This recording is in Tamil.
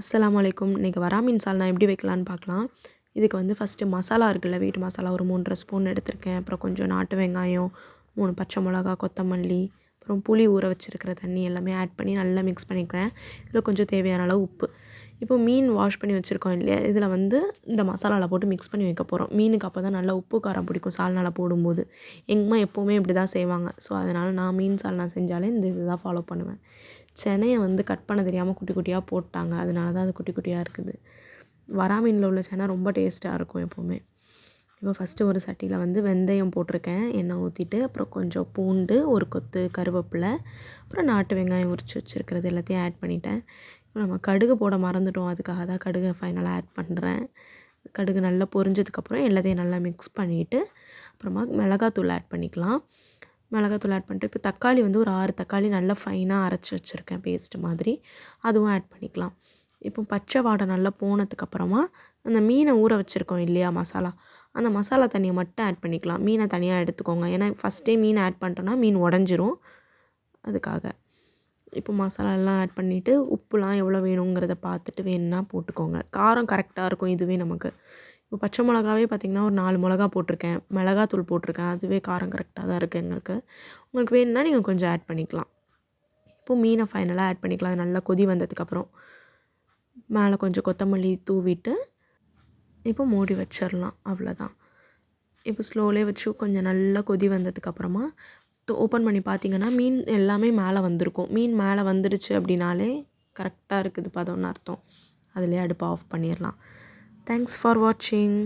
அஸ்ஸலாமு அலைக்கும். இன்றைக்கி வரா மீன் சால்னா எப்படி வைக்கலான்னு பார்க்கலாம். இதுக்கு வந்து ஃபஸ்ட்டு மசாலா இருக்குல்ல, வீட்டு மசாலா ஒரு 3 1/2 ஸ்பூன் எடுத்திருக்கேன். அப்புறம் கொஞ்சம் நாட்டு வெங்காயம், 3 பச்சை மிளகா, கொத்தமல்லி, அப்புறம் புளி ஊற வச்சுருக்கிற தண்ணி எல்லாமே ஆட் பண்ணி நல்லா மிக்ஸ் பண்ணிக்கிறேன். இதில் கொஞ்சம் தேவையான அளவு உப்பு. இப்போ மீன் வாஷ் பண்ணி வச்சுருக்கோம் இல்லையா, இதில் வந்து இந்த மசாலாவில் போட்டு மிக்ஸ் பண்ணி வைக்க போகிறோம். மீனுக்கு அப்போ தான் நல்லா உப்பு காரம் பிடிக்கும் சால்னாவில் போடும்போது. எங்கள் அம்மா எப்போவுமே இப்படி தான் செய்வாங்க. ஸோ அதனால் நான் மீன் சால்னா செஞ்சாலே இந்த இது தான் ஃபாலோ பண்ணுவேன். செனையை வந்து கட் பண்ண தெரியாமல் குட்டி குட்டியாக போட்டாங்க, அதனால தான் அது குட்டி குட்டியாக இருக்குது. வரா மீனில் உள்ள செனை ரொம்ப டேஸ்ட்டாக இருக்கும் எப்போவுமே. இப்போ ஃபஸ்ட்டு ஒரு சட்டியில் வந்து வெந்தயம் போட்டிருக்கேன், எண்ணெய் ஊற்றிட்டு. அப்புறம் கொஞ்சம் பூண்டு, ஒரு கொத்து கருவேப்பிலை, அப்புறம் நாட்டு வெங்காயம் உரித்து வச்சுருக்கிறது எல்லாத்தையும் ஆட் பண்ணிட்டேன். இப்போ நம்ம கடுகு போட மறந்துட்டோம், அதுக்காக தான் கடுகை ஃபைனலாக ஆட் பண்ணுறேன். கடுகு நல்லா பொரிஞ்சதுக்கப்புறம் எல்லாத்தையும் நல்லா மிக்ஸ் பண்ணிவிட்டு அப்புறமா மிளகாத்தூள் ஆட் பண்ணிக்கலாம். மிளகாத்தூள் ஆட் பண்ணிட்டு இப்போ தக்காளி வந்து ஒரு 6 தக்காளி நல்லா ஃபைனாக அரைச்சி வச்சுருக்கேன் பேஸ்ட்டு மாதிரி, அதுவும் ஆட் பண்ணிக்கலாம். இப்போ பச்சை வாடை நல்லா போனதுக்கப்புறமா அந்த மீனை ஊற வச்சுருக்கோம் இல்லையா மசாலா, அந்த மசாலா தண்ணியை மட்டும் ஆட் பண்ணிக்கலாம். மீனை தனியாக எடுத்துக்கோங்க, ஏன்னா ஃபஸ்ட்டே மீன் ஆட் பண்ணிட்டோன்னா மீன் உடஞ்சிரும், அதுக்காக. இப்போ மசாலாலாம் ஆட் பண்ணிவிட்டு உப்புலாம் எவ்வளோ வேணுங்கிறத பார்த்துட்டு வேணும்னா போட்டுக்கோங்க. காரம் கரெக்டாக இருக்கும் இதுவே நமக்கு. இப்போ பச்சை மிளகாவே பார்த்திங்கன்னா ஒரு 4 மிளகா போட்டிருக்கேன், மிளகாத்தூள் போட்டிருக்கேன், அதுவே காரம் கரெக்டாக தான் இருக்குது எங்களுக்கு. உங்களுக்கு வேணும்னா நீங்கள் கொஞ்சம் ஆட் பண்ணிக்கலாம். இப்போது மீனை ஃபைனலாக ஆட் பண்ணிக்கலாம். அது நல்லா கொதி வந்ததுக்கப்புறம் மேலே கொஞ்சம் கொத்தமல்லி தூவிட்டு இப்போ மூடி வச்சிடலாம், அவ்வளோதான். இப்போ ஸ்லோவிலே வச்சு கொஞ்சம் நல்லா கொதி வந்ததுக்கப்புறமா ஓப்பன் பண்ணி பார்த்தீங்கன்னா மீன் எல்லாமே மேலே வந்திருக்கும். மீன் மேலே வந்துடுச்சு அப்படின்னாலே கரெக்டாக இருக்குது பதம்னு அர்த்தம். அதிலே அடுப்பை ஆஃப் பண்ணிடலாம். தேங்க்ஸ் ஃபார் வாட்சிங்.